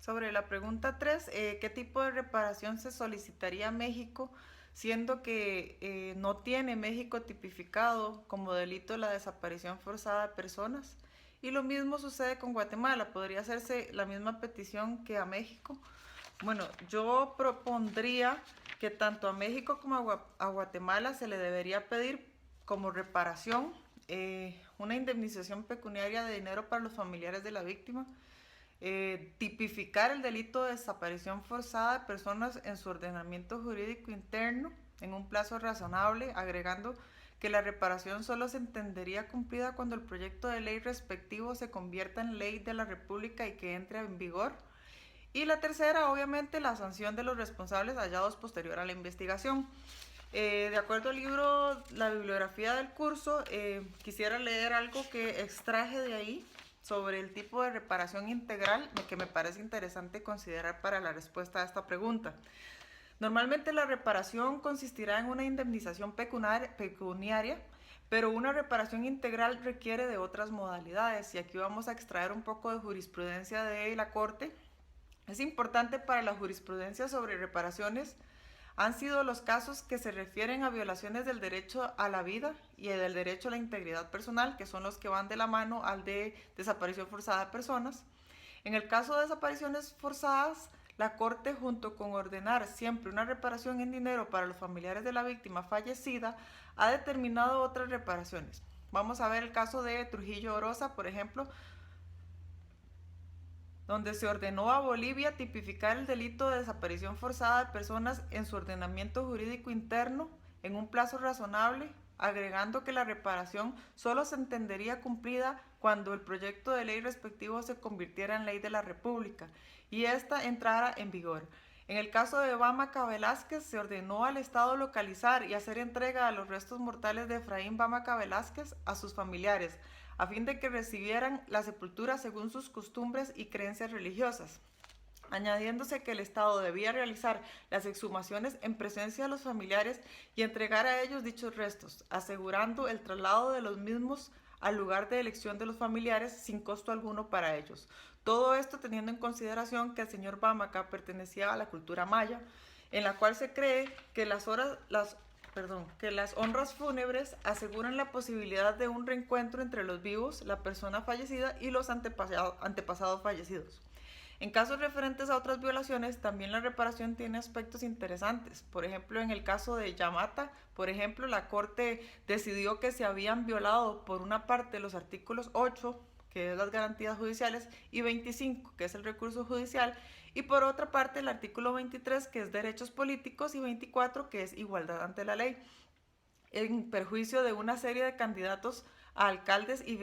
Sobre la pregunta 3, ¿qué tipo de reparación se solicitaría a México, siendo que no tiene México tipificado como delito la desaparición forzada de personas? Y lo mismo sucede con Guatemala, podría hacerse la misma petición que a México. Bueno, yo propondría que tanto a México como a Guatemala se le debería pedir como reparación una indemnización pecuniaria de dinero para los familiares de la víctima, tipificar el delito de desaparición forzada de personas en su ordenamiento jurídico interno en un plazo razonable, agregando que la reparación solo se entendería cumplida cuando el proyecto de ley respectivo se convierta en ley de la República y que entre en vigor. Y la tercera, obviamente, la sanción de los responsables hallados posterior a la investigación. De acuerdo al libro, la bibliografía del curso, quisiera leer algo que extraje de ahí sobre el tipo de reparación integral que me parece interesante considerar para la respuesta a esta pregunta. Normalmente la reparación consistirá en una indemnización pecuniaria, pero una reparación integral requiere de otras modalidades, y aquí vamos a extraer un poco de jurisprudencia de la Corte. Es importante para la jurisprudencia sobre reparaciones han sido los casos que se refieren a violaciones del derecho a la vida y del derecho a la integridad personal, que son los que van de la mano al de desaparición forzada de personas. En el caso de desapariciones forzadas, la Corte, junto con ordenar siempre una reparación en dinero para los familiares de la víctima fallecida, ha determinado otras reparaciones. Vamos a ver el caso de Trujillo Orosa, por ejemplo, donde se ordenó a Bolivia tipificar el delito de desaparición forzada de personas en su ordenamiento jurídico interno en un plazo razonable, agregando que la reparación solo se entendería cumplida cuando el proyecto de ley respectivo se convirtiera en ley de la República y ésta entrara en vigor. En el caso de Bámaca Velázquez, se ordenó al Estado localizar y hacer entrega de los restos mortales de Efraín Bámaca Velázquez a sus familiares, a fin de que recibieran la sepultura según sus costumbres y creencias religiosas, añadiéndose que el Estado debía realizar las exhumaciones en presencia de los familiares y entregar a ellos dichos restos, asegurando el traslado de los mismos al lugar de elección de los familiares sin costo alguno para ellos. Todo esto teniendo en consideración que el señor Bámaca pertenecía a la cultura maya, en la cual se cree que las honras fúnebres aseguran la posibilidad de un reencuentro entre los vivos, la persona fallecida y los antepasados fallecidos. En casos referentes a otras violaciones, también la reparación tiene aspectos interesantes. Por ejemplo, en el caso de Yamata, la Corte decidió que se habían violado por una parte los artículos 8, que es las garantías judiciales, y 25, que es el recurso judicial, y por otra parte el artículo 23, que es derechos políticos, y 24, que es igualdad ante la ley, en perjuicio de una serie de candidatos a alcaldes y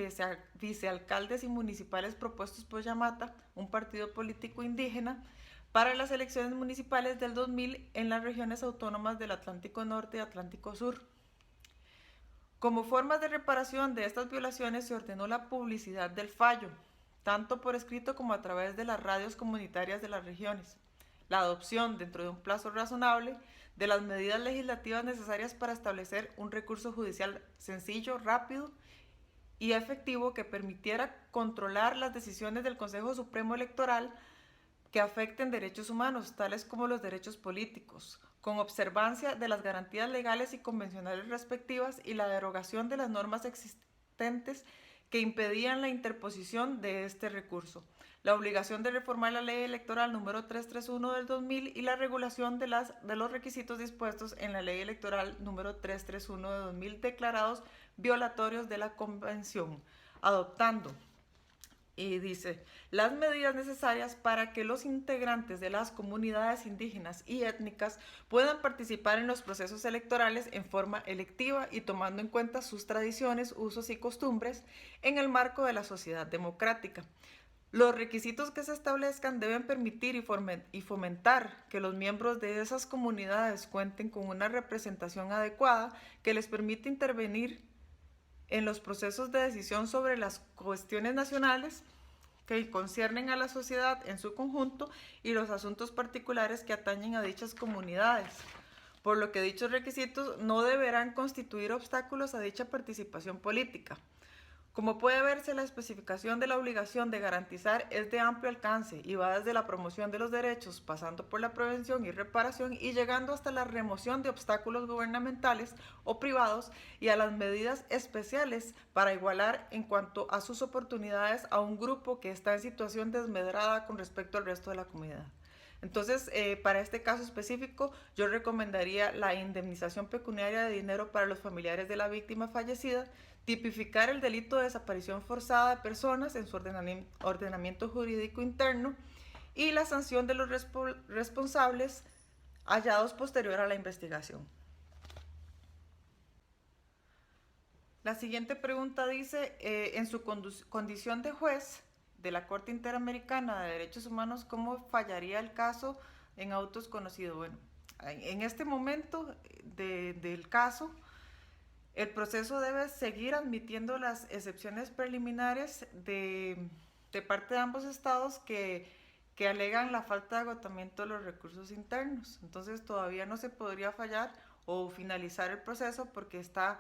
vicealcaldes y municipales propuestos por Yamata, un partido político indígena, para las elecciones municipales del 2000 en las regiones autónomas del Atlántico Norte y Atlántico Sur. Como formas de reparación de estas violaciones se ordenó la publicidad del fallo, tanto por escrito como a través de las radios comunitarias de las regiones, la adopción, dentro de un plazo razonable, de las medidas legislativas necesarias para establecer un recurso judicial sencillo, rápido y efectivo que permitiera controlar las decisiones del Consejo Supremo Electoral que afecten derechos humanos, tales como los derechos políticos, con observancia de las garantías legales y convencionales respectivas y la derogación de las normas existentes que impedían la interposición de este recurso, la obligación de reformar la Ley Electoral número 331 del 2000 y la regulación de los requisitos dispuestos en la Ley Electoral número 331 de 2000 declarados violatorios de la Convención, adoptando, y dice, las medidas necesarias para que los integrantes de las comunidades indígenas y étnicas puedan participar en los procesos electorales en forma electiva y tomando en cuenta sus tradiciones, usos y costumbres en el marco de la sociedad democrática. Los requisitos que se establezcan deben permitir y fomentar que los miembros de esas comunidades cuenten con una representación adecuada que les permita intervenir en los procesos de decisión sobre las cuestiones nacionales que conciernen a la sociedad en su conjunto y los asuntos particulares que atañen a dichas comunidades, por lo que dichos requisitos no deberán constituir obstáculos a dicha participación política. Como puede verse, la especificación de la obligación de garantizar es de amplio alcance y va desde la promoción de los derechos, pasando por la prevención y reparación y llegando hasta la remoción de obstáculos gubernamentales o privados y a las medidas especiales para igualar en cuanto a sus oportunidades a un grupo que está en situación desmedrada con respecto al resto de la comunidad. Entonces, para este caso específico, yo recomendaría la indemnización pecuniaria de dinero para los familiares de la víctima fallecida, tipificar el delito de desaparición forzada de personas en su ordenamiento jurídico interno y la sanción de los responsables hallados posterior a la investigación. La siguiente pregunta dice, en su condición de juez de la Corte Interamericana de Derechos Humanos, ¿cómo fallaría el caso en autos conocido? Bueno, en este momento del caso, el proceso debe seguir admitiendo las excepciones preliminares de parte de ambos estados que alegan la falta de agotamiento de los recursos internos. Entonces todavía no se podría fallar o finalizar el proceso porque está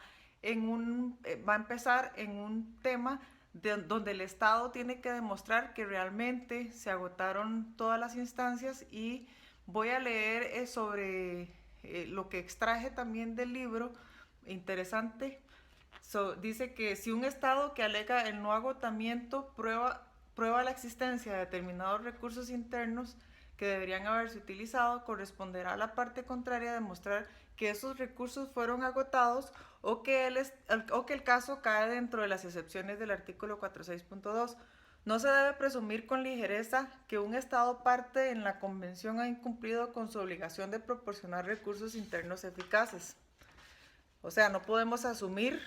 va a empezar en un tema donde el Estado tiene que demostrar que realmente se agotaron todas las instancias, y voy a leer sobre lo que extraje también del libro, interesante. Dice que si un Estado que alega el no agotamiento prueba la existencia de determinados recursos internos que deberían haberse utilizado, corresponderá a la parte contraria demostrar que esos recursos fueron agotados o que el caso cae dentro de las excepciones del artículo 46.2. No se debe presumir con ligereza que un Estado parte en la Convención ha incumplido con su obligación de proporcionar recursos internos eficaces. O sea, no podemos asumir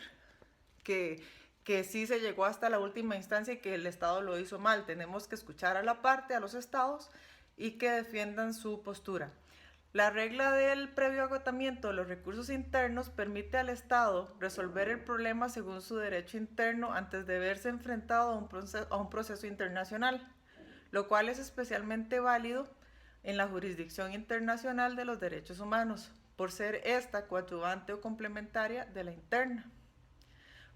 que sí se llegó hasta la última instancia y que el Estado lo hizo mal. Tenemos que escuchar a la parte, a los estados, y que defiendan su postura. La regla del previo agotamiento de los recursos internos permite al Estado resolver el problema según su derecho interno antes de verse enfrentado a un proceso internacional, lo cual es especialmente válido en la jurisdicción internacional de los derechos humanos, por ser esta coadyuvante o complementaria de la interna.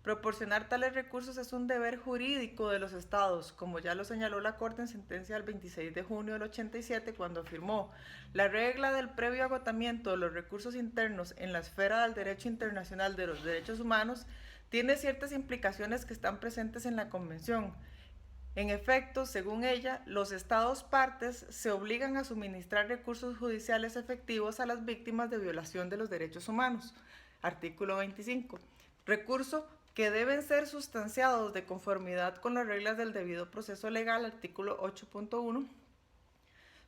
Proporcionar tales recursos es un deber jurídico de los estados, como ya lo señaló la Corte en sentencia del 26 de junio del 87, cuando afirmó: la regla del previo agotamiento de los recursos internos en la esfera del derecho internacional de los derechos humanos tiene ciertas implicaciones que están presentes en la Convención. En efecto, según ella, los estados partes se obligan a suministrar recursos judiciales efectivos a las víctimas de violación de los derechos humanos. Artículo 25. Recurso que deben ser sustanciados de conformidad con las reglas del debido proceso legal, artículo 8.1.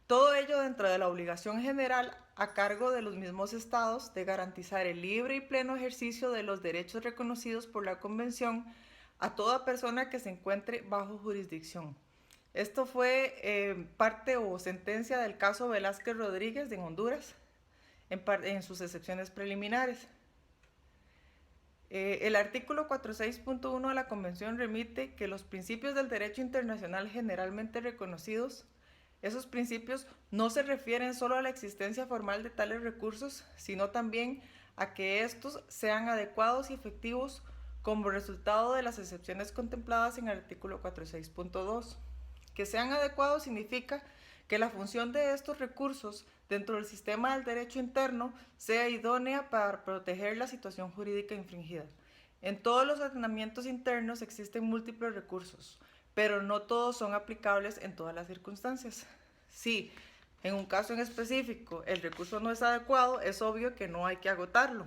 Todo ello dentro de la obligación general a cargo de los mismos estados de garantizar el libre y pleno ejercicio de los derechos reconocidos por la Convención a toda persona que se encuentre bajo jurisdicción. Esto fue parte o sentencia del caso Velázquez Rodríguez en Honduras, en sus excepciones preliminares. El artículo 46.1 de la Convención remite que los principios del derecho internacional generalmente reconocidos, esos principios no se refieren solo a la existencia formal de tales recursos, sino también a que estos sean adecuados y efectivos como resultado de las excepciones contempladas en el artículo 46.2. Que sean adecuados significa que la función de estos recursos dentro del sistema del derecho interno sea idónea para proteger la situación jurídica infringida. En todos los ordenamientos internos existen múltiples recursos, pero no todos son aplicables en todas las circunstancias. Si en un caso en específico el recurso no es adecuado, es obvio que no hay que agotarlo.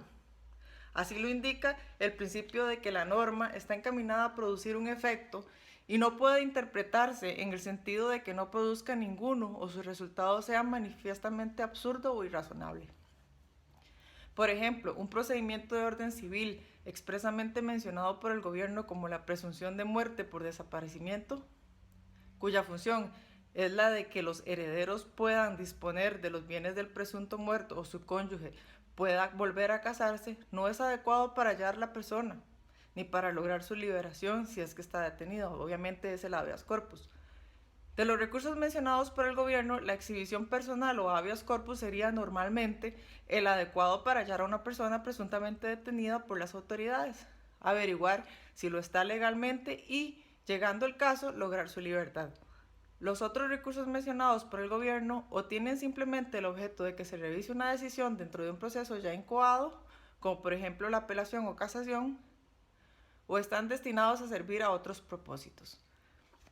Así lo indica el principio de que la norma está encaminada a producir un efecto y no puede interpretarse en el sentido de que no produzca ninguno o su resultado sea manifiestamente absurdo o irrazonable. Por ejemplo, un procedimiento de orden civil expresamente mencionado por el gobierno como la presunción de muerte por desaparecimiento, cuya función es la de que los herederos puedan disponer de los bienes del presunto muerto o su cónyuge pueda volver a casarse, no es adecuado para hallar la persona, ni para lograr su liberación si es que está detenido. Obviamente es el habeas corpus. De los recursos mencionados por el gobierno, la exhibición personal o habeas corpus sería normalmente el adecuado para hallar a una persona presuntamente detenida por las autoridades. averiguar si lo está legalmente y, llegando el caso, lograr su libertad. Los otros recursos mencionados por el gobierno o tienen simplemente el objeto de que se revise una decisión dentro de un proceso ya incoado, como por ejemplo la apelación o casación, o están destinados a servir a otros propósitos.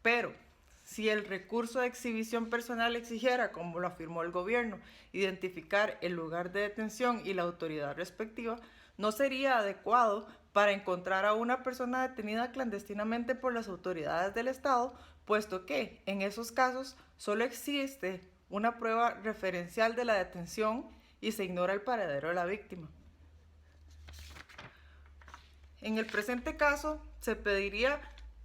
Pero, si el recurso de exhibición personal exigiera, como lo afirmó el gobierno, identificar el lugar de detención y la autoridad respectiva, no sería adecuado para encontrar a una persona detenida clandestinamente por las autoridades del Estado, puesto que en esos casos solo existe una prueba referencial de la detención y se ignora el paradero de la víctima. En el presente caso, se pediría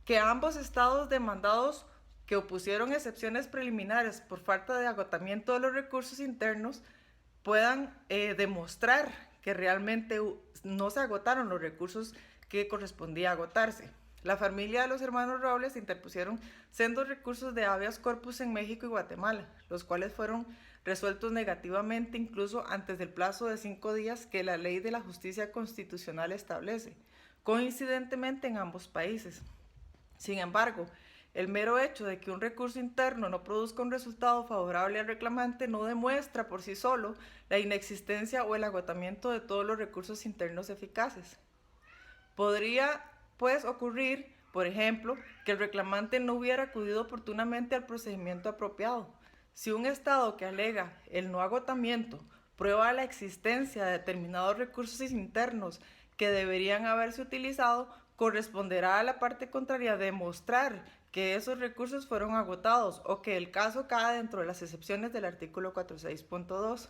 que ambos estados demandados que opusieron excepciones preliminares por falta de agotamiento de los recursos internos puedan demostrar que realmente no se agotaron los recursos que correspondía agotarse. La familia de los hermanos Robles interpusieron sendos recursos de habeas corpus en México y Guatemala, los cuales fueron resueltos negativamente incluso antes del plazo de 5 días que la ley de la justicia constitucional establece, coincidentemente en ambos países. Sin embargo, el mero hecho de que un recurso interno no produzca un resultado favorable al reclamante no demuestra por sí solo la inexistencia o el agotamiento de todos los recursos internos eficaces. Podría, pues, ocurrir, por ejemplo, que el reclamante no hubiera acudido oportunamente al procedimiento apropiado. Si un Estado que alega el no agotamiento prueba la existencia de determinados recursos internos que deberían haberse utilizado, corresponderá a la parte contraria demostrar que esos recursos fueron agotados o que el caso cae dentro de las excepciones del artículo 46.2.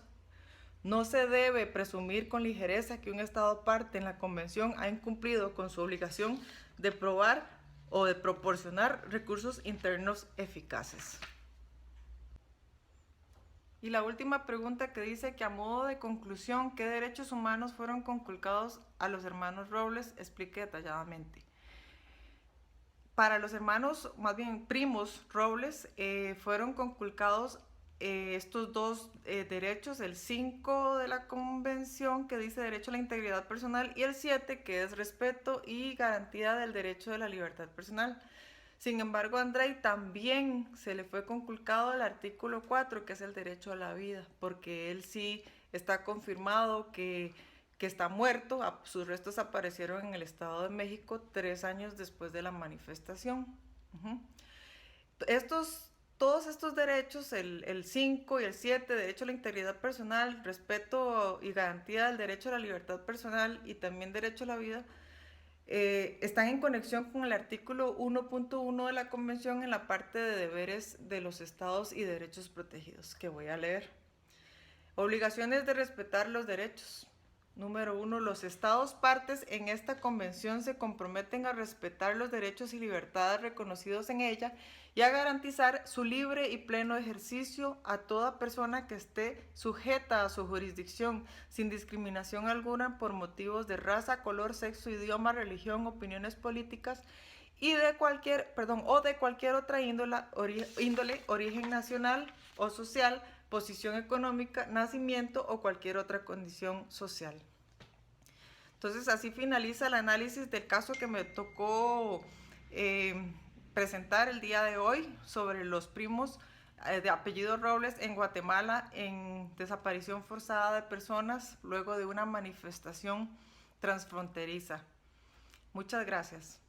No se debe presumir con ligereza que un Estado parte en la Convención ha incumplido con su obligación de probar o de proporcionar recursos internos eficaces. Y la última pregunta que dice que a modo de conclusión, ¿qué derechos humanos fueron conculcados a los hermanos Robles? Explique detalladamente. Para los hermanos, más bien primos Robles, fueron conculcados estos dos derechos, el 5 de la Convención, que dice derecho a la integridad personal, y el 7, que es respeto y garantía del derecho de la libertad personal. Sin embargo, a Andrei también se le fue conculcado el artículo 4, que es el derecho a la vida, porque él sí está confirmado que está muerto. Sus restos aparecieron en el Estado de México 3 años después de la manifestación. Todos estos derechos, el 5 y el 7, derecho a la integridad personal, respeto y garantía del derecho a la libertad personal y también derecho a la vida, están en conexión con el artículo 1.1 de la Convención en la parte de deberes de los estados y derechos protegidos, que voy a leer. Obligaciones de respetar los derechos. Número 1. Los estados partes en esta convención se comprometen a respetar los derechos y libertades reconocidos en ella y a garantizar su libre y pleno ejercicio a toda persona que esté sujeta a su jurisdicción, sin discriminación alguna por motivos de raza, color, sexo, idioma, religión, opiniones políticas y de cualquier otra índole, origen nacional o social, posición económica, nacimiento o cualquier otra condición social. Entonces, así finaliza el análisis del caso que me tocó presentar el día de hoy sobre los primos de apellido Robles en Guatemala en desaparición forzada de personas luego de una manifestación transfronteriza. Muchas gracias.